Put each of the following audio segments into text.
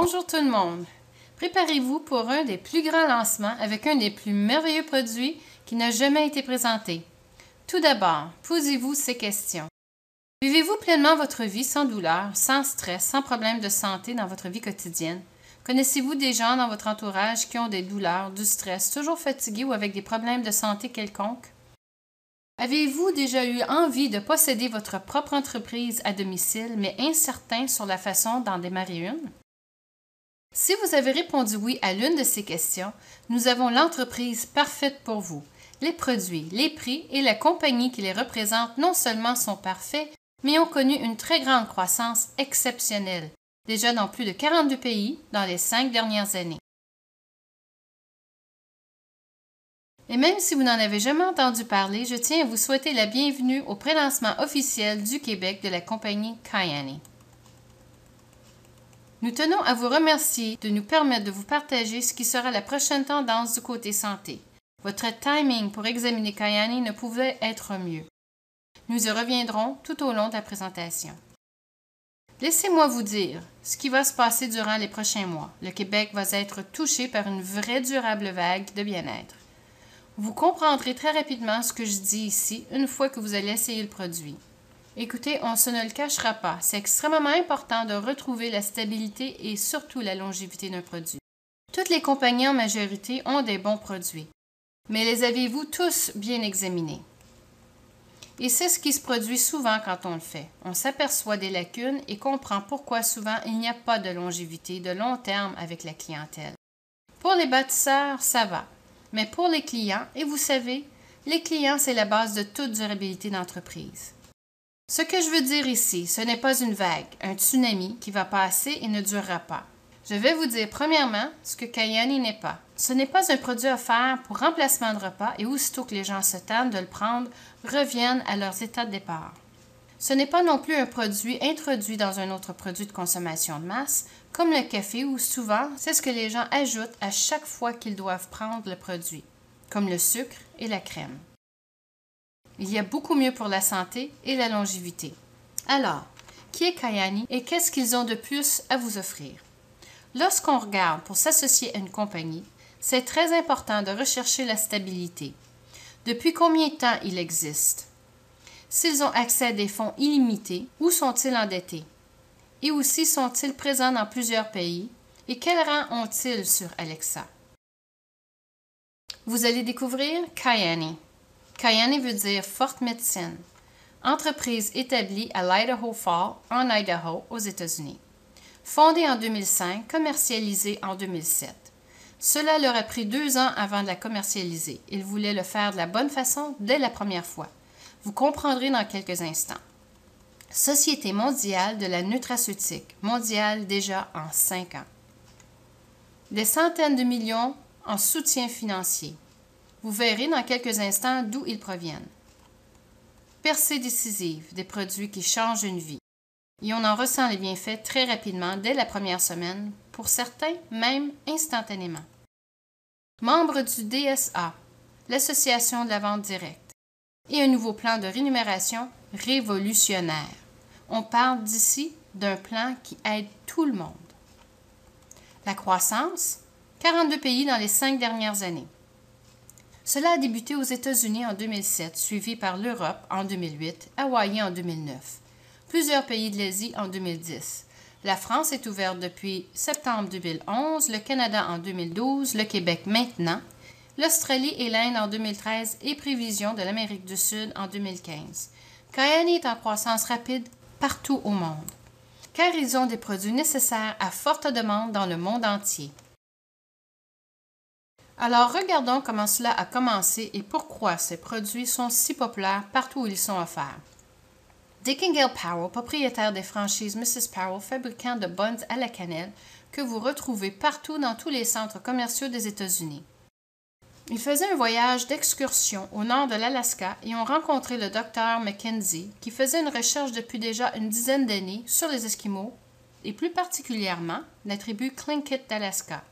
Bonjour tout le monde! Préparez-vous pour un des plus grands lancements avec un des plus merveilleux produits qui n'a jamais été présenté. Tout d'abord, posez-vous ces questions. Vivez-vous pleinement votre vie sans douleur, sans stress, sans problème de santé dans votre vie quotidienne? Connaissez-vous des gens dans votre entourage qui ont des douleurs, du stress, toujours fatigués ou avec des problèmes de santé quelconques? Avez-vous déjà eu envie de posséder votre propre entreprise à domicile, mais incertain sur la façon d'en démarrer une? Si vous avez répondu oui à l'une de ces questions, nous avons l'entreprise parfaite pour vous. Les produits, les prix et la compagnie qui les représente non seulement sont parfaits, mais ont connu une très grande croissance exceptionnelle, déjà dans plus de 42 pays dans les 5 dernières années. Et même si vous n'en avez jamais entendu parler, je tiens à vous souhaiter la bienvenue au prélancement officiel du Québec de la compagnie Kyani. Nous tenons à vous remercier de nous permettre de vous partager ce qui sera la prochaine tendance du côté santé. Votre timing pour examiner Kyani ne pouvait être mieux. Nous y reviendrons tout au long de la présentation. Laissez-moi vous dire ce qui va se passer durant les prochains mois. Le Québec va être touché par une vraie durable vague de bien-être. Vous comprendrez très rapidement ce que je dis ici une fois que vous allez essayer le produit. Écoutez, on se ne le cachera pas, c'est extrêmement important de retrouver la stabilité et surtout la longévité d'un produit. Toutes les compagnies en majorité ont des bons produits, mais les avez-vous tous bien examinés? Et c'est ce qui se produit souvent quand on le fait. On s'aperçoit des lacunes et comprend pourquoi souvent il n'y a pas de longévité de long terme avec la clientèle. Pour les bâtisseurs, ça va. Mais pour les clients, et vous savez, les clients, c'est la base de toute durabilité d'entreprise. Ce que je veux dire ici, ce n'est pas une vague, un tsunami qui va passer et ne durera pas. Je vais vous dire premièrement ce que Kyani n'est pas. Ce n'est pas un produit offert pour remplacement de repas et aussitôt que les gens se tannent de le prendre, reviennent à leurs états de départ. Ce n'est pas non plus un produit introduit dans un autre produit de consommation de masse, comme le café où souvent, c'est ce que les gens ajoutent à chaque fois qu'ils doivent prendre le produit, comme le sucre et la crème. Il y a beaucoup mieux pour la santé et la longévité. Alors, qui est Kyani et qu'est-ce qu'ils ont de plus à vous offrir? Lorsqu'on regarde pour s'associer à une compagnie, c'est très important de rechercher la stabilité. Depuis combien de temps il existe? S'ils ont accès à des fonds illimités, où sont-ils endettés? Et aussi sont-ils présents dans plusieurs pays? Et quel rang ont-ils sur Alexa? Vous allez découvrir Kyani. Kyani veut dire forte médecine. Entreprise établie à l'Idaho Falls, en Idaho, aux États-Unis. Fondée en 2005, commercialisée en 2007. Cela leur a pris 2 ans avant de la commercialiser. Ils voulaient le faire de la bonne façon dès la première fois. Vous comprendrez dans quelques instants. Société mondiale de la nutraceutique, mondiale déjà en 5 ans. Des centaines de millions en soutien financier. Vous verrez dans quelques instants d'où ils proviennent. Percée décisive, des produits qui changent une vie. Et on en ressent les bienfaits très rapidement dès la première semaine, pour certains même instantanément. Membre du DSA, l'Association de la vente directe, et un nouveau plan de rémunération révolutionnaire. On parle d'ici d'un plan qui aide tout le monde. La croissance, 42 pays dans les 5 dernières années. Cela a débuté aux États-Unis en 2007, suivi par l'Europe en 2008, Hawaï en 2009, plusieurs pays de l'Asie en 2010. La France est ouverte depuis septembre 2011, le Canada en 2012, le Québec maintenant, l'Australie et l'Inde en 2013 et prévision de l'Amérique du Sud en 2015. Kyani est en croissance rapide partout au monde, car ils ont des produits nécessaires à forte demande dans le monde entier. Alors regardons comment cela a commencé et pourquoi ces produits sont si populaires partout où ils sont offerts. Dick & Gail Powell, propriétaire des franchises Mrs. Powell, fabricant de buns à la cannelle, que vous retrouvez partout dans tous les centres commerciaux des États-Unis. Ils faisaient un voyage d'excursion au nord de l'Alaska et ont rencontré le docteur Mackenzie, qui faisait une recherche depuis déjà une dizaine d'années sur les Esquimaux, et plus particulièrement la tribu Tlingit d'Alaska.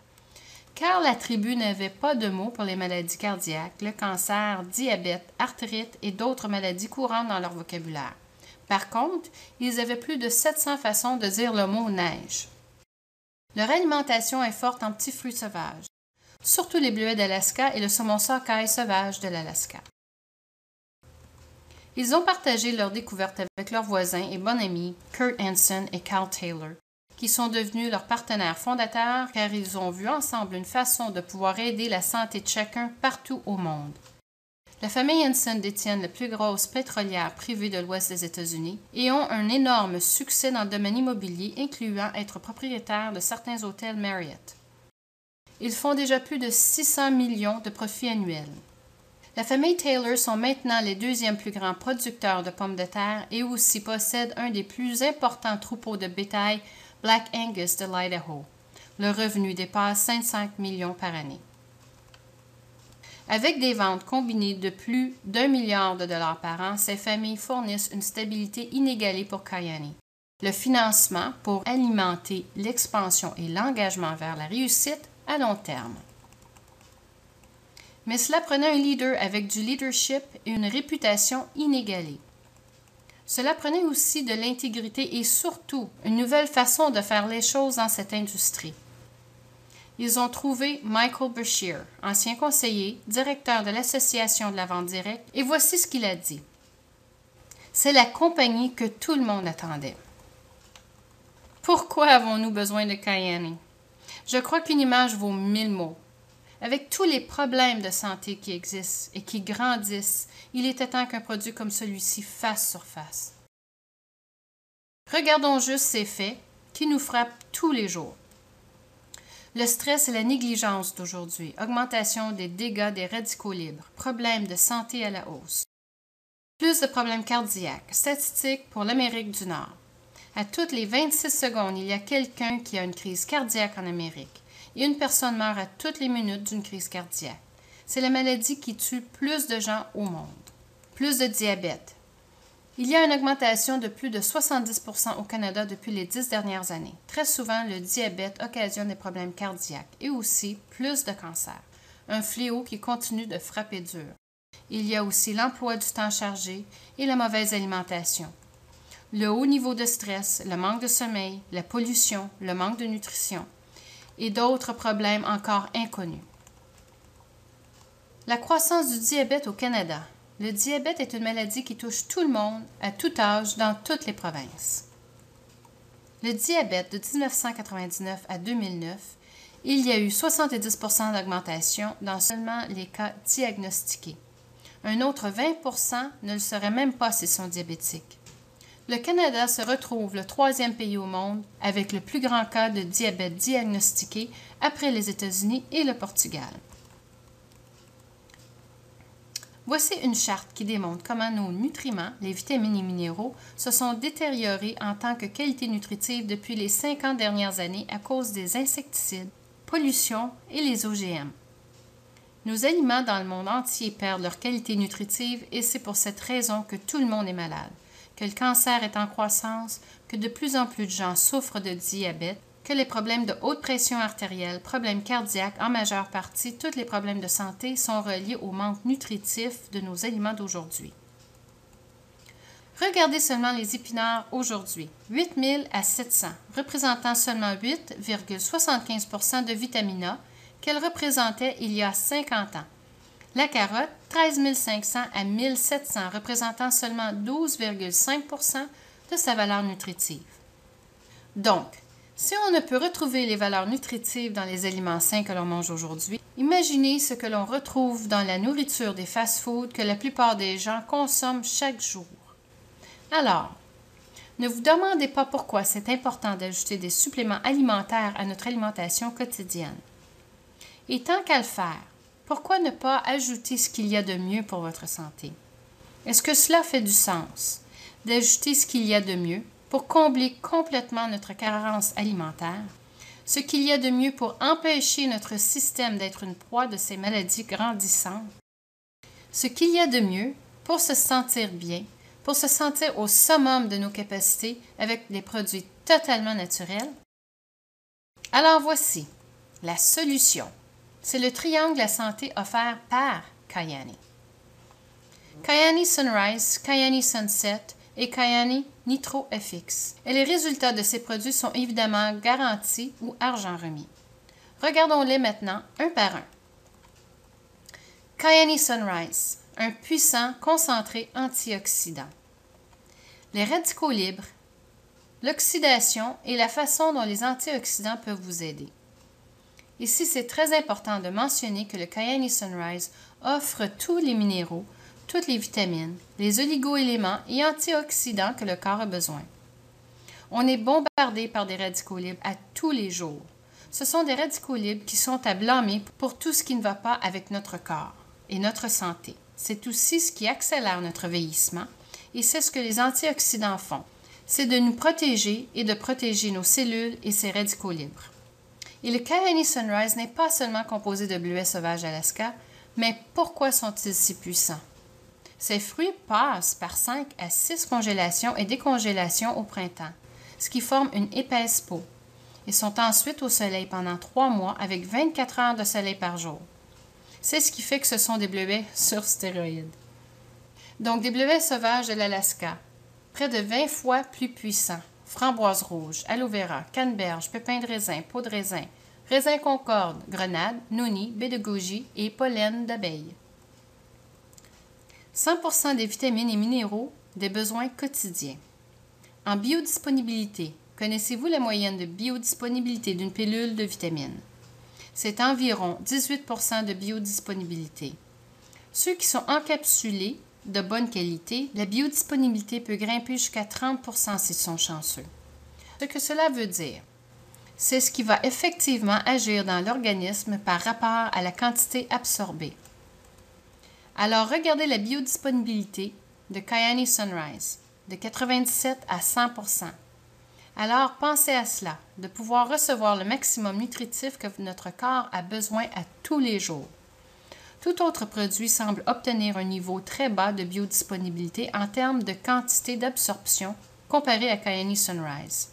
Car la tribu n'avait pas de mots pour les maladies cardiaques, le cancer, diabète, arthrite et d'autres maladies courantes dans leur vocabulaire. Par contre, ils avaient plus de 700 façons de dire le mot neige. Leur alimentation est forte en petits fruits sauvages, surtout les bleuets d'Alaska et le saumon sockeye sauvage de l'Alaska. Ils ont partagé leur découverte avec leurs voisins et bons amis Kurt Hansen et Carl Taylor, qui sont devenus leurs partenaires fondateurs car ils ont vu ensemble une façon de pouvoir aider la santé de chacun partout au monde. La famille Hansen détient la plus grosse pétrolière privée de l'Ouest des États-Unis et ont un énorme succès dans le domaine immobilier, incluant être propriétaires de certains hôtels Marriott. Ils font déjà plus de 600 millions de profits annuels. La famille Taylor sont maintenant les deuxièmes plus grands producteurs de pommes de terre et aussi possèdent un des plus importants troupeaux de bétail Black Angus de l'Idaho. Le revenu dépasse 500 millions par année. Avec des ventes combinées de plus d'1 milliard de dollars par an, ces familles fournissent une stabilité inégalée pour Kyani. Le financement pour alimenter l'expansion et l'engagement vers la réussite à long terme. Mais cela prenait un leader avec du leadership et une réputation inégalée. Cela prenait aussi de l'intégrité et surtout une nouvelle façon de faire les choses dans cette industrie. Ils ont trouvé Michael Bashir, ancien conseiller, directeur de l'Association de la vente directe, et voici ce qu'il a dit. C'est la compagnie que tout le monde attendait. Pourquoi avons-nous besoin de Kyani? Je crois qu'une image vaut 1000 mots. Avec tous les problèmes de santé qui existent et qui grandissent, il était temps qu'un produit comme celui-ci fasse surface. Regardons juste ces faits qui nous frappent tous les jours. Le stress et la négligence d'aujourd'hui, augmentation des dégâts des radicaux libres, problèmes de santé à la hausse. Plus de problèmes cardiaques, statistiques pour l'Amérique du Nord. À toutes les 26 secondes, il y a quelqu'un qui a une crise cardiaque en Amérique et une personne meurt à toutes les minutes d'une crise cardiaque. C'est la maladie qui tue plus de gens au monde. Plus de diabète. Il y a une augmentation de plus de 70% au Canada depuis les 10 dernières années. Très souvent, le diabète occasionne des problèmes cardiaques et aussi plus de cancers, un fléau qui continue de frapper dur. Il y a aussi l'emploi du temps chargé et la mauvaise alimentation. Le haut niveau de stress, le manque de sommeil, la pollution, le manque de nutrition et d'autres problèmes encore inconnus. La croissance du diabète au Canada. Le diabète est une maladie qui touche tout le monde, à tout âge, dans toutes les provinces. Le diabète de 1999 à 2009, il y a eu 70% d'augmentation dans seulement les cas diagnostiqués. Un autre 20% ne le serait même pas s'ils sont diabétiques. Le Canada se retrouve le 3e pays au monde avec le plus grand cas de diabète diagnostiqué après les États-Unis et le Portugal. Voici une charte qui démontre comment nos nutriments, les vitamines et minéraux, se sont détériorés en tant que qualité nutritive depuis les 50 dernières années à cause des insecticides, pollution et les OGM. Nos aliments dans le monde entier perdent leur qualité nutritive et c'est pour cette raison que tout le monde est malade, que le cancer est en croissance, que de plus en plus de gens souffrent de diabète, que les problèmes de haute pression artérielle, problèmes cardiaques, en majeure partie, tous les problèmes de santé sont reliés au manque nutritif de nos aliments d'aujourd'hui. Regardez seulement les épinards aujourd'hui, 8000 à 700, représentant seulement 8,75% de vitamine A qu'elle représentait il y a 50 ans. La carotte, 13 500 à 1700, représentant seulement 12,5% de sa valeur nutritive. Donc, si on ne peut retrouver les valeurs nutritives dans les aliments sains que l'on mange aujourd'hui, imaginez ce que l'on retrouve dans la nourriture des fast-foods que la plupart des gens consomment chaque jour. Alors, ne vous demandez pas pourquoi c'est important d'ajouter des suppléments alimentaires à notre alimentation quotidienne. Et tant qu'à le faire, pourquoi ne pas ajouter ce qu'il y a de mieux pour votre santé? Est-ce que cela fait du sens d'ajouter ce qu'il y a de mieux pour combler complètement notre carence alimentaire, ce qu'il y a de mieux pour empêcher notre système d'être une proie de ces maladies grandissantes, ce qu'il y a de mieux pour se sentir bien, pour se sentir au summum de nos capacités avec des produits totalement naturels? Alors voici la solution. C'est le triangle de la santé offert par Kyani. Kyani Sunrise, Kyani Sunset et Kyani Nitro FX. Et les résultats de ces produits sont évidemment garantis ou argent remis. Regardons-les maintenant un par un. Kyani Sunrise, un puissant concentré antioxydant. Les radicaux libres, l'oxydation et la façon dont les antioxydants peuvent vous aider. Ici, c'est très important de mentionner que le Kyani Sunrise offre tous les minéraux, toutes les vitamines, les oligo-éléments et antioxydants que le corps a besoin. On est bombardé par des radicaux libres à tous les jours. Ce sont des radicaux libres qui sont à blâmer pour tout ce qui ne va pas avec notre corps et notre santé. C'est aussi ce qui accélère notre vieillissement et c'est ce que les antioxydants font. C'est de nous protéger et de protéger nos cellules et ces radicaux libres. Et le Kyani Sunrise n'est pas seulement composé de bleuets sauvages d'Alaska, mais pourquoi sont-ils si puissants? Ces fruits passent par 5 à 6 congélations et décongélations au printemps, ce qui forme une épaisse peau, et sont ensuite au soleil pendant 3 mois avec 24 heures de soleil par jour. C'est ce qui fait que ce sont des bleuets sur stéroïdes. Donc des bleuets sauvages de l'Alaska, près de 20 fois plus puissants. Framboise rouge, aloe vera, canneberge, pépins de raisin, peau de raisin, raisin concorde, grenade, noni, baie de goji et pollen d'abeille. 100% des vitamines et minéraux des besoins quotidiens. En biodisponibilité, connaissez-vous la moyenne de biodisponibilité d'une pilule de vitamines? C'est environ 18% de biodisponibilité. Ceux qui sont encapsulés de bonne qualité, la biodisponibilité peut grimper jusqu'à 30% s'ils sont chanceux. Ce que cela veut dire, c'est ce qui va effectivement agir dans l'organisme par rapport à la quantité absorbée. Alors, regardez la biodisponibilité de Kyani Sunrise, de 97 à 100%. Alors, pensez à cela, de pouvoir recevoir le maximum nutritif que notre corps a besoin à tous les jours. Tout autre produit semble obtenir un niveau très bas de biodisponibilité en termes de quantité d'absorption comparé à Kyani Sunrise.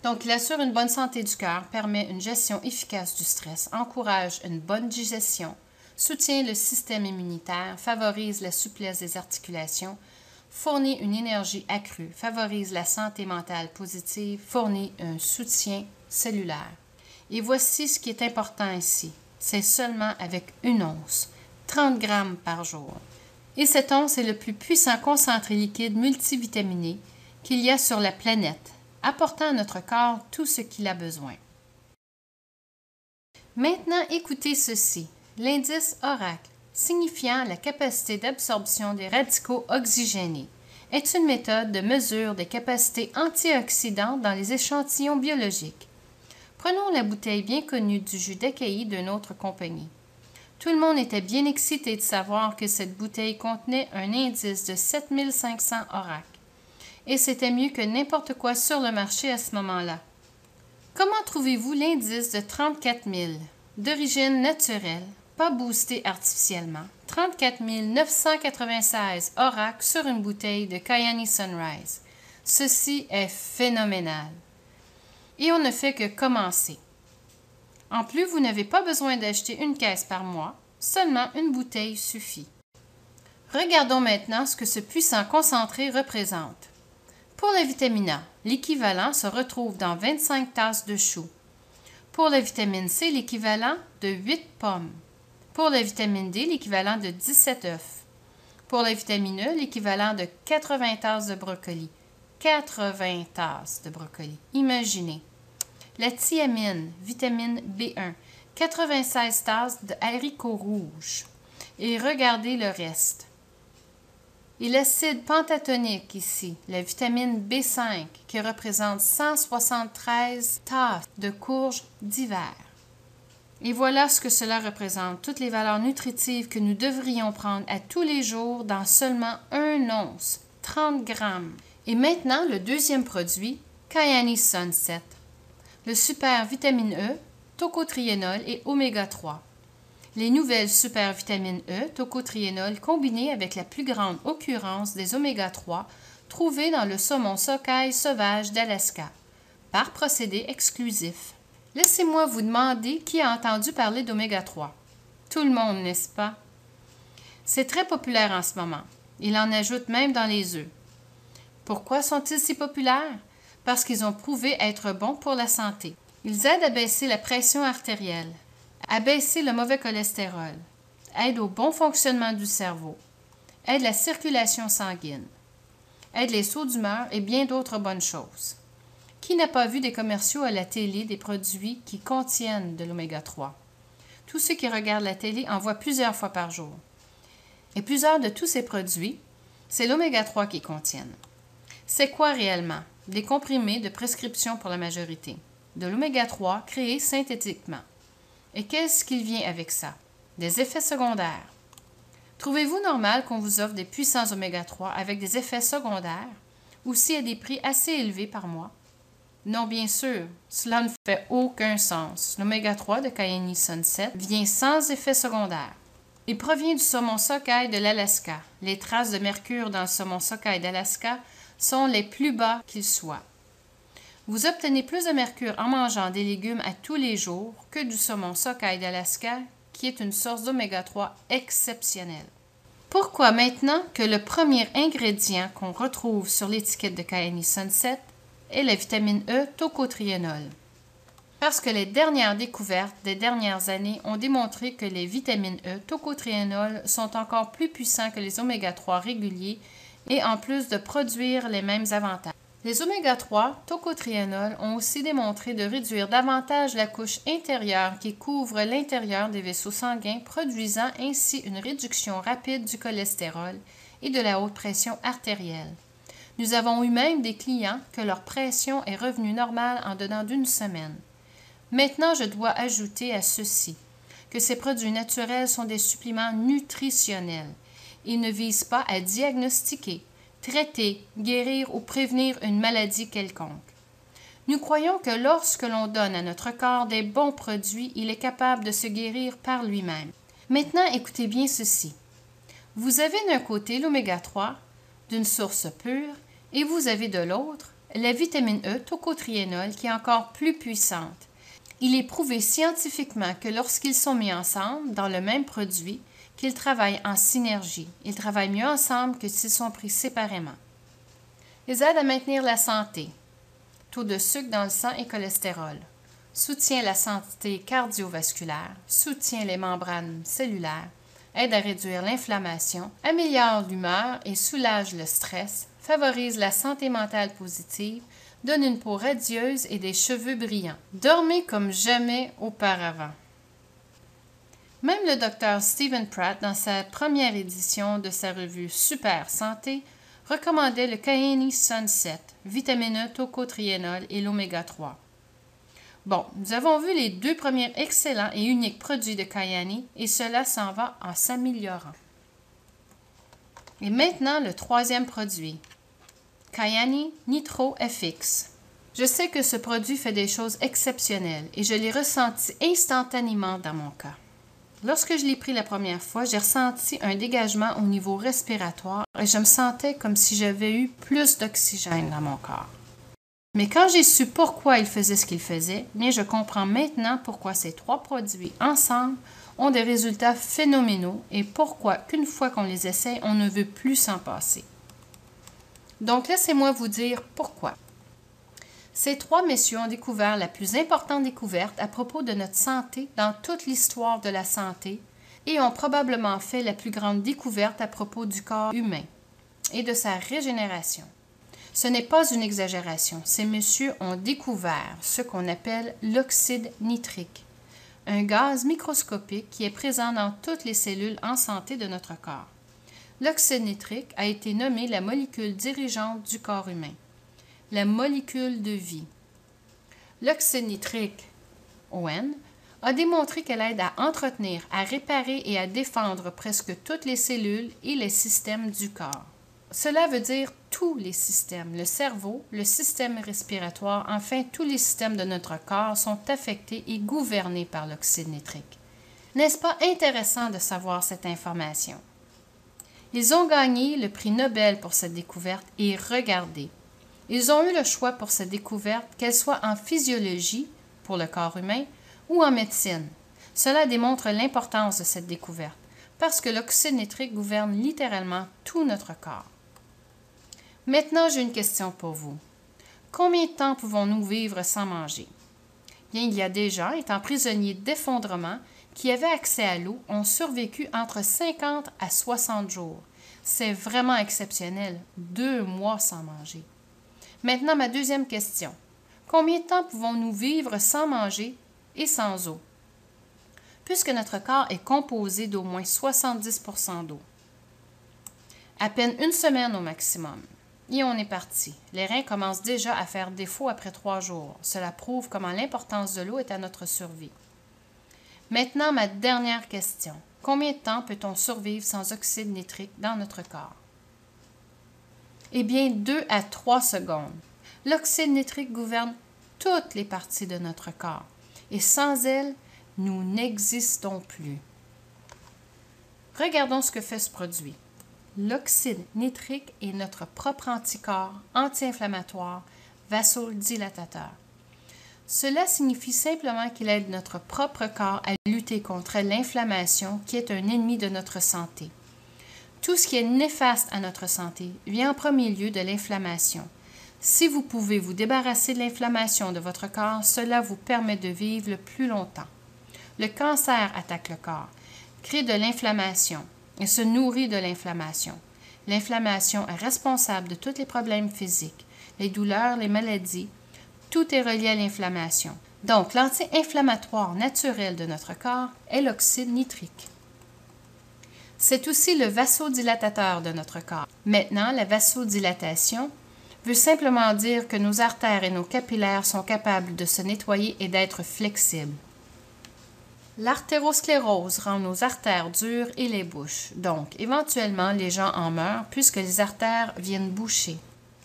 Donc, il assure une bonne santé du cœur, permet une gestion efficace du stress, encourage une bonne digestion, soutient le système immunitaire, favorise la souplesse des articulations, fournit une énergie accrue, favorise la santé mentale positive, fournit un soutien cellulaire. Et voici ce qui est important ici. C'est seulement avec 1 once, 30 grammes par jour. Et cette once est le plus puissant concentré liquide multivitaminé qu'il y a sur la planète, apportant à notre corps tout ce qu'il a besoin. Maintenant, écoutez ceci, l'indice ORAC, signifiant la capacité d'absorption des radicaux oxygénés, est une méthode de mesure des capacités antioxydantes dans les échantillons biologiques. Prenons la bouteille bien connue du jus d'acai d'une autre compagnie. Tout le monde était bien excité de savoir que cette bouteille contenait un indice de 7500 ORAC. Et c'était mieux que n'importe quoi sur le marché à ce moment-là. Comment trouvez-vous l'indice de 34 000, d'origine naturelle, pas boosté artificiellement, 34 996 ORAC sur une bouteille de Kyani Sunrise? Ceci est phénoménal. Et on ne fait que commencer. En plus, vous n'avez pas besoin d'acheter une caisse par mois, seulement une bouteille suffit. Regardons maintenant ce que ce puissant concentré représente. Pour la vitamine A, l'équivalent se retrouve dans 25 tasses de choux. Pour la vitamine C, l'équivalent de 8 pommes. Pour la vitamine D, l'équivalent de 17 œufs. Pour la vitamine E, l'équivalent de 80 tasses de brocoli. 80 tasses de brocoli. Imaginez. La thiamine, vitamine B1, 96 tasses de haricots rouges. Et regardez le reste. Et l'acide pentatonique ici, la vitamine B5, qui représente 173 tasses de courges d'hiver. Et voilà ce que cela représente, toutes les valeurs nutritives que nous devrions prendre à tous les jours dans seulement 1 once, 30 grammes. Et maintenant, le deuxième produit, Kyani Sunset. Le super vitamine E, tocotriénol et oméga 3. Les nouvelles super vitamines E, tocotriénol combinées avec la plus grande occurrence des oméga 3 trouvés dans le saumon sockeye sauvage d'Alaska, par procédé exclusif. Laissez-moi vous demander qui a entendu parler d'oméga 3. Tout le monde, n'est-ce pas? C'est très populaire en ce moment. Il en ajoute même dans les œufs. Pourquoi sont-ils si populaires? Parce qu'ils ont prouvé être bons pour la santé. Ils aident à baisser la pression artérielle, à baisser le mauvais cholestérol, aident au bon fonctionnement du cerveau, aident la circulation sanguine, aident les sauts d'humeur et bien d'autres bonnes choses. Qui n'a pas vu des commerciaux à la télé des produits qui contiennent de l'oméga 3? Tous ceux qui regardent la télé en voient plusieurs fois par jour. Et plusieurs de tous ces produits, c'est l'oméga 3 qu'ils contiennent. C'est quoi réellement? Des comprimés de prescription pour la majorité. De l'oméga 3 créé synthétiquement. Et qu'est-ce qu'il vient avec ça? Des effets secondaires. Trouvez-vous normal qu'on vous offre des puissants oméga 3 avec des effets secondaires, aussi à des prix assez élevés par mois? Non, bien sûr, cela ne fait aucun sens. L'oméga 3 de Cayenne Sunset vient sans effet secondaire. Il provient du saumon sockeye de l'Alaska. Les traces de mercure dans le saumon sockeye d'Alaska sont les plus bas qu'ils soient. Vous obtenez plus de mercure en mangeant des légumes à tous les jours que du saumon sockeye d'Alaska, qui est une source d'oméga 3 exceptionnelle. Pourquoi maintenant que le premier ingrédient qu'on retrouve sur l'étiquette de Cayenne Sunset est la vitamine E tocotriénol? Parce que les dernières découvertes des dernières années ont démontré que les vitamines E tocotriénol sont encore plus puissants que les oméga 3 réguliers et en plus de produire les mêmes avantages. Les oméga 3 tocotriénol ont aussi démontré de réduire davantage la couche intérieure qui couvre l'intérieur des vaisseaux sanguins, produisant ainsi une réduction rapide du cholestérol et de la haute pression artérielle. Nous avons eu même des clients que leur pression est revenue normale en dedans d'une semaine. Maintenant, je dois ajouter à ceci que ces produits naturels sont des suppléments nutritionnels. Ils ne visent pas à diagnostiquer, traiter, guérir ou prévenir une maladie quelconque. Nous croyons que lorsque l'on donne à notre corps des bons produits, il est capable de se guérir par lui-même. Maintenant, écoutez bien ceci. Vous avez d'un côté l'oméga 3, d'une source pure, et vous avez de l'autre la vitamine E tocotriénol qui est encore plus puissante. Il est prouvé scientifiquement que lorsqu'ils sont mis ensemble dans le même produit, qu'ils travaillent en synergie. Ils travaillent mieux ensemble que s'ils sont pris séparément. Ils aident à maintenir la santé, taux de sucre dans le sang et cholestérol, soutient la santé cardiovasculaire, soutient les membranes cellulaires, aide à réduire l'inflammation, améliore l'humeur et soulage le stress, favorise la santé mentale positive, donne une peau radieuse et des cheveux brillants. Dormez comme jamais auparavant. Même le docteur Stephen Pratt, dans sa première édition de sa revue Super Santé, recommandait le Cayenne Sunset, vitamine E, tocotriénol et l'oméga 3. Bon, nous avons vu les deux premiers excellents et uniques produits de Cayenne et cela s'en va en s'améliorant. Et maintenant, le troisième produit, Cayenne Nitro FX. Je sais que ce produit fait des choses exceptionnelles et je l'ai ressenti instantanément dans mon cas. Lorsque je l'ai pris la première fois, j'ai ressenti un dégagement au niveau respiratoire et je me sentais comme si j'avais eu plus d'oxygène dans mon corps. Mais quand j'ai su pourquoi il faisait ce qu'il faisait, bien je comprends maintenant pourquoi ces trois produits ensemble ont des résultats phénoménaux et pourquoi qu'une fois qu'on les essaie, on ne veut plus s'en passer. Donc laissez-moi vous dire pourquoi. Ces trois messieurs ont découvert la plus importante découverte à propos de notre santé dans toute l'histoire de la santé et ont probablement fait la plus grande découverte à propos du corps humain et de sa régénération. Ce n'est pas une exagération. Ces messieurs ont découvert ce qu'on appelle l'oxyde nitrique, un gaz microscopique qui est présent dans toutes les cellules en santé de notre corps. L'oxyde nitrique a été nommé la molécule dirigeante du corps humain, la molécule de vie. L'oxyde nitrique, ON, a démontré qu'elle aide à entretenir, à réparer et à défendre presque toutes les cellules et les systèmes du corps. Cela veut dire tous les systèmes, le cerveau, le système respiratoire, enfin tous les systèmes de notre corps sont affectés et gouvernés par l'oxyde nitrique. N'est-ce pas intéressant de savoir cette information? Ils ont gagné le prix Nobel pour cette découverte et regardez, ils ont eu le choix pour cette découverte, qu'elle soit en physiologie, pour le corps humain, ou en médecine. Cela démontre l'importance de cette découverte. parce que l'oxyde nitrique gouverne littéralement tout notre corps. Maintenant, j'ai une question pour vous. Combien de temps pouvons-nous vivre sans manger? Bien, il y a des gens, étant prisonniers d'effondrement, qui avaient accès à l'eau, ont survécu entre 50 à 60 jours. C'est vraiment exceptionnel, 2 mois sans manger. Maintenant, ma deuxième question. Combien de temps pouvons-nous vivre sans manger et sans eau? Puisque notre corps est composé d'au moins 70% d'eau. À peine une semaine au maximum. Et on est parti. Les reins commencent déjà à faire défaut après 3 jours. Cela prouve comment l'importance de l'eau est à notre survie. Maintenant, ma dernière question. Combien de temps peut-on survivre sans oxyde nitrique dans notre corps? Eh bien, 2 à 3 secondes. L'oxyde nitrique gouverne toutes les parties de notre corps. Et sans elle, nous n'existons plus. Regardons ce que fait ce produit. L'oxyde nitrique est notre propre anticorps, anti-inflammatoire, vasodilatateur. Cela signifie simplement qu'il aide notre propre corps à lutter contre l'inflammation qui est un ennemi de notre santé. Tout ce qui est néfaste à notre santé vient en premier lieu de l'inflammation. Si vous pouvez vous débarrasser de l'inflammation de votre corps, cela vous permet de vivre le plus longtemps. Le cancer attaque le corps, crée de l'inflammation et se nourrit de l'inflammation. L'inflammation est responsable de tous les problèmes physiques, les douleurs, les maladies. Tout est relié à l'inflammation. Donc, l'anti-inflammatoire naturel de notre corps est l'oxyde nitrique. C'est aussi le vasodilatateur de notre corps. Maintenant, la vasodilatation veut simplement dire que nos artères et nos capillaires sont capables de se nettoyer et d'être flexibles. L'artérosclérose rend nos artères dures et les bouche. Donc, éventuellement, les gens en meurent puisque les artères viennent boucher.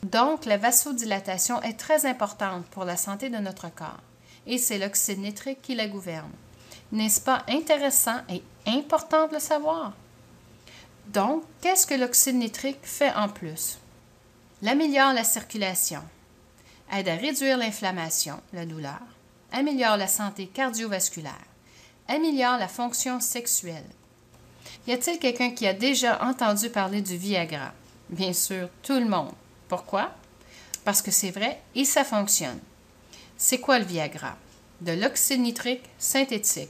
Donc, la vasodilatation est très importante pour la santé de notre corps. Et c'est l'oxyde nitrique qui la gouverne. N'est-ce pas intéressant et important de le savoir? Donc, qu'est-ce que l'oxyde nitrique fait en plus? Il améliore la circulation, aide à réduire l'inflammation, la douleur, améliore la santé cardiovasculaire, améliore la fonction sexuelle. Y a-t-il quelqu'un qui a déjà entendu parler du Viagra? Bien sûr, tout le monde. Pourquoi? Parce que c'est vrai et ça fonctionne. C'est quoi le Viagra? De l'oxyde nitrique synthétique.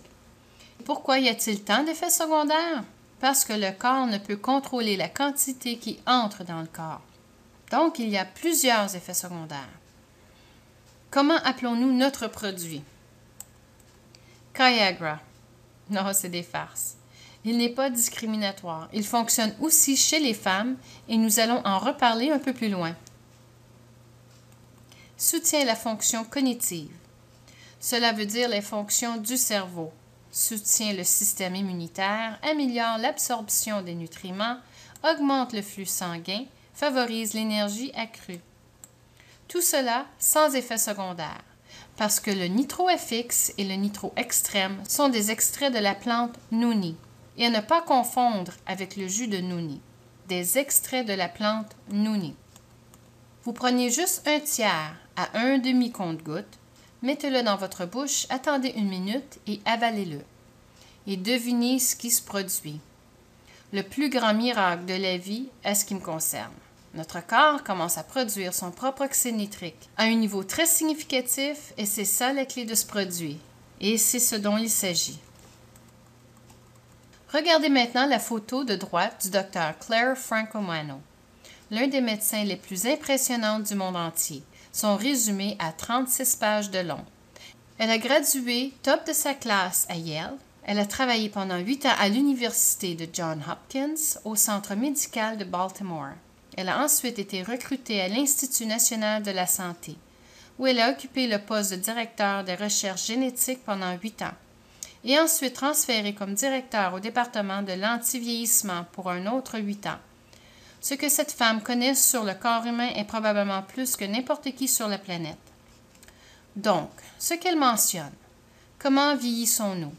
Pourquoi y a-t-il tant d'effets secondaires? Parce que le corps ne peut contrôler la quantité qui entre dans le corps. Donc, il y a plusieurs effets secondaires. Comment appelons-nous notre produit? Viagra. Non, c'est des farces. Il n'est pas discriminatoire. Il fonctionne aussi chez les femmes et nous allons en reparler un peu plus loin. Soutient la fonction cognitive. Cela veut dire les fonctions du cerveau. Soutient le système immunitaire, améliore l'absorption des nutriments, augmente le flux sanguin, favorise l'énergie accrue. Tout cela sans effet secondaire, parce que le nitro-FX et le nitro-extrême sont des extraits de la plante Noni, et à ne pas confondre avec le jus de Noni, des extraits de la plante Noni. Vous prenez juste un tiers à un demi-compte-gouttes, mettez-le dans votre bouche, attendez 1 minute et avalez-le. Et devinez ce qui se produit. Le plus grand miracle de la vie à ce qui me concerne. Notre corps commence à produire son propre oxyde nitrique à un niveau très significatif et c'est ça la clé de ce produit. Et c'est ce dont il s'agit. Regardez maintenant la photo de droite du Dr. Claire Francomano, l'un des médecins les plus impressionnants du monde entier. Son résumé à 36 pages de long. Elle a gradué top de sa classe à Yale. Elle a travaillé pendant 8 ans à l'université de Johns Hopkins au Centre médical de Baltimore. Elle a ensuite été recrutée à l'Institut national de la santé, où elle a occupé le poste de directeur des recherches génétiques pendant 8 ans, et ensuite transférée comme directeur au département de l'antivieillissement pour un autre 8 ans. Ce que cette femme connaît sur le corps humain est probablement plus que n'importe qui sur la planète. Donc, ce qu'elle mentionne, comment vieillissons-nous?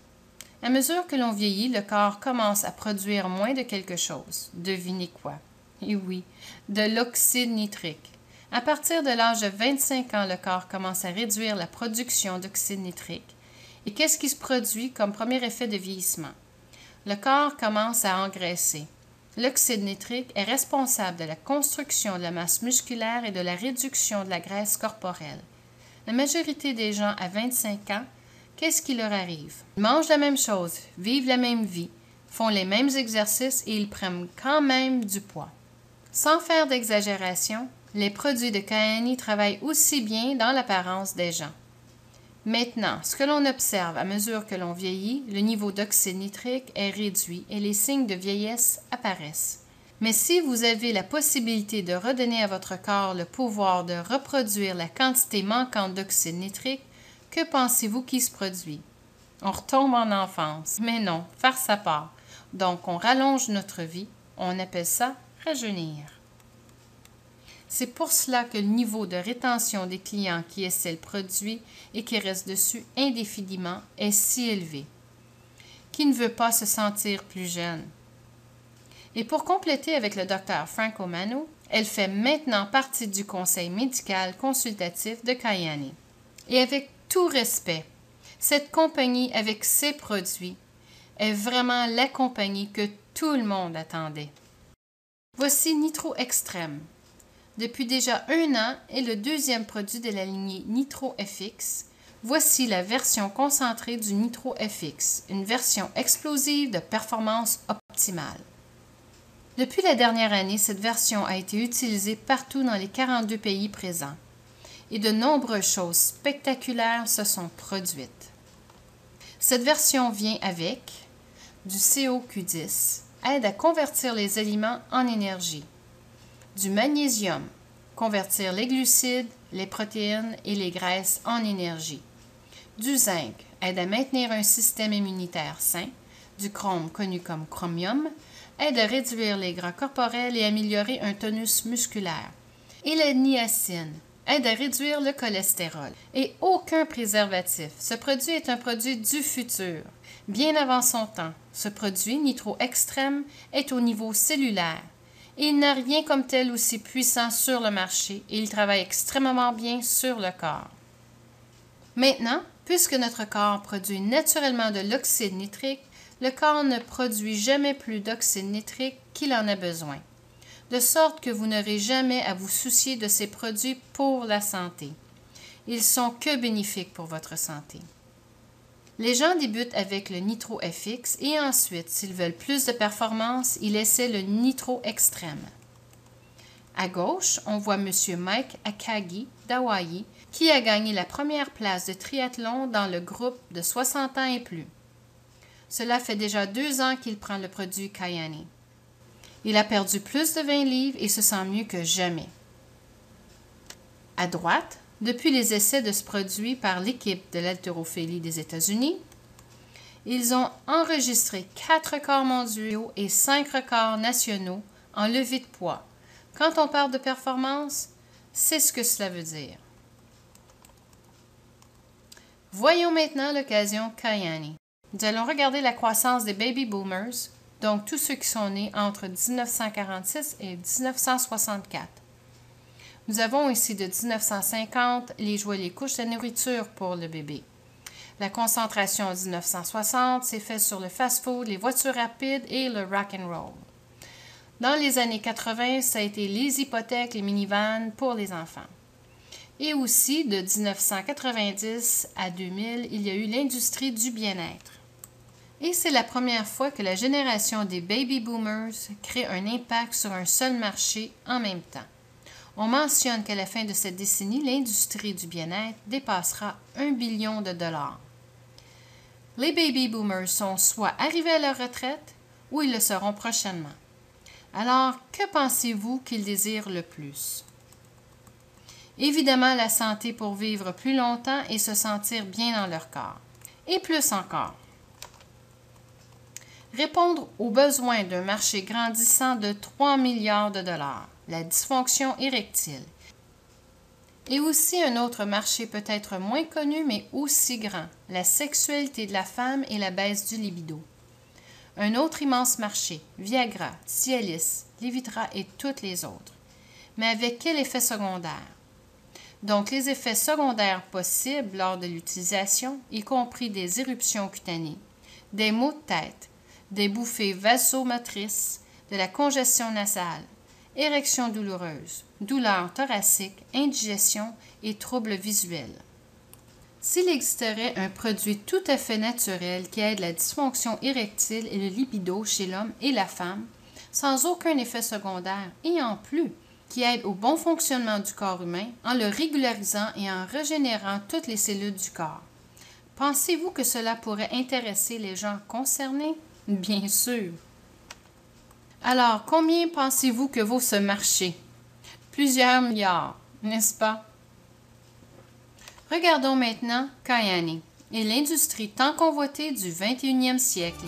À mesure que l'on vieillit, le corps commence à produire moins de quelque chose. Devinez quoi? Et oui, de l'oxyde nitrique. À partir de l'âge de 25 ans, le corps commence à réduire la production d'oxyde nitrique. Et qu'est-ce qui se produit comme premier effet de vieillissement? le corps commence à engraisser. L'oxyde nitrique est responsable de la construction de la masse musculaire et de la réduction de la graisse corporelle. La majorité des gens à 25 ans, qu'est-ce qui leur arrive? Ils mangent la même chose, vivent la même vie, font les mêmes exercices et ils prennent quand même du poids. Sans faire d'exagération, les produits de Kyani travaillent aussi bien dans l'apparence des gens. Maintenant, ce que l'on observe à mesure que l'on vieillit, le niveau d'oxyde nitrique est réduit et les signes de vieillesse apparaissent. Mais si vous avez la possibilité de redonner à votre corps le pouvoir de reproduire la quantité manquante d'oxyde nitrique, que pensez-vous qui se produit? On retombe en enfance. Mais non, farce à part. Donc, on rallonge notre vie. On appelle ça rajeunir. C'est pour cela que le niveau de rétention des clients qui essaient le produit et qui restent dessus indéfiniment est si élevé. Qui ne veut pas se sentir plus jeune? Et pour compléter avec le Dr Franco Manu, elle fait maintenant partie du conseil médical consultatif de Kyani. Et avec tout respect, cette compagnie avec ses produits est vraiment la compagnie que tout le monde attendait. Voici Nitro Extreme. Depuis déjà 1 an est le deuxième produit de la lignée Nitro FX. Voici la version concentrée du Nitro FX, une version explosive de performance optimale. Depuis la dernière année, cette version a été utilisée partout dans les 42 pays présents et de nombreuses choses spectaculaires se sont produites. Cette version vient avec du CoQ10, aide à convertir les aliments en énergie, du magnésium, convertir les glucides, les protéines et les graisses en énergie, du zinc, aide à maintenir un système immunitaire sain, du chrome connu comme chromium, aide à réduire les gras corporels et améliorer un tonus musculaire, et la niacine, aide à réduire le cholestérol. Et aucun préservatif. Ce produit est un produit du futur. Bien avant son temps, ce produit, Nitro Extreme, est au niveau cellulaire. Et il n'a rien comme tel aussi puissant sur le marché et il travaille extrêmement bien sur le corps. Maintenant, puisque notre corps produit naturellement de l'oxyde nitrique, le corps ne produit jamais plus d'oxyde nitrique qu'il en a besoin, de sorte que vous n'aurez jamais à vous soucier de ces produits pour la santé. Ils sont que bénéfiques pour votre santé. Les gens débutent avec le Nitro FX et ensuite, s'ils veulent plus de performance, ils essaient le Nitro Extreme. À gauche, on voit M. Mike Akagi d'Hawaï qui a gagné la première place de triathlon dans le groupe de 60 ans et plus. Cela fait déjà 2 ans qu'il prend le produit Kyani. Il a perdu plus de 20 livres et se sent mieux que jamais. À droite, depuis les essais de ce produit par l'équipe de l'haltérophilie des États-Unis, ils ont enregistré 4 records mondiaux et 5 records nationaux en levée de poids. Quand on parle de performance, c'est ce que cela veut dire. Voyons maintenant l'occasion Kyani. Nous allons regarder la croissance des baby boomers, donc tous ceux qui sont nés entre 1946 et 1964. Nous avons ici de 1950 les jouets et les couches de nourriture pour le bébé. La concentration en 1960 s'est faite sur le fast-food, les voitures rapides et le rock'n'roll. Dans les années 80, ça a été les hypothèques, les minivans pour les enfants. Et aussi, de 1990 à 2000, il y a eu l'industrie du bien-être. Et c'est la première fois que la génération des baby boomers crée un impact sur un seul marché en même temps. On mentionne qu'à la fin de cette décennie, l'industrie du bien-être dépassera 1 billion de dollars. Les baby boomers sont soit arrivés à leur retraite ou ils le seront prochainement. Alors, que pensez-vous qu'ils désirent le plus? Évidemment, la santé pour vivre plus longtemps et se sentir bien dans leur corps. Et plus encore. Répondre aux besoins d'un marché grandissant de 3 milliards de dollars, la dysfonction érectile. Et aussi un autre marché peut-être moins connu mais aussi grand, la sexualité de la femme et la baisse du libido. Un autre immense marché, Viagra, Cialis, Levitra et toutes les autres. Mais avec quel effet secondaire? Donc, les effets secondaires possibles lors de l'utilisation, y compris des éruptions cutanées, des maux de tête, des bouffées vasomotrices, de la congestion nasale, érection douloureuse, douleurs thoraciques, indigestion et troubles visuels. S'il existerait un produit tout à fait naturel qui aide la dysfonction érectile et le libido chez l'homme et la femme, sans aucun effet secondaire et en plus, qui aide au bon fonctionnement du corps humain en le régularisant et en régénérant toutes les cellules du corps. Pensez-vous que cela pourrait intéresser les gens concernés? Bien sûr. Alors, combien pensez-vous que vaut ce marché? Plusieurs milliards, n'est-ce pas? Regardons maintenant Kyani et l'industrie tant convoitée du 21e siècle.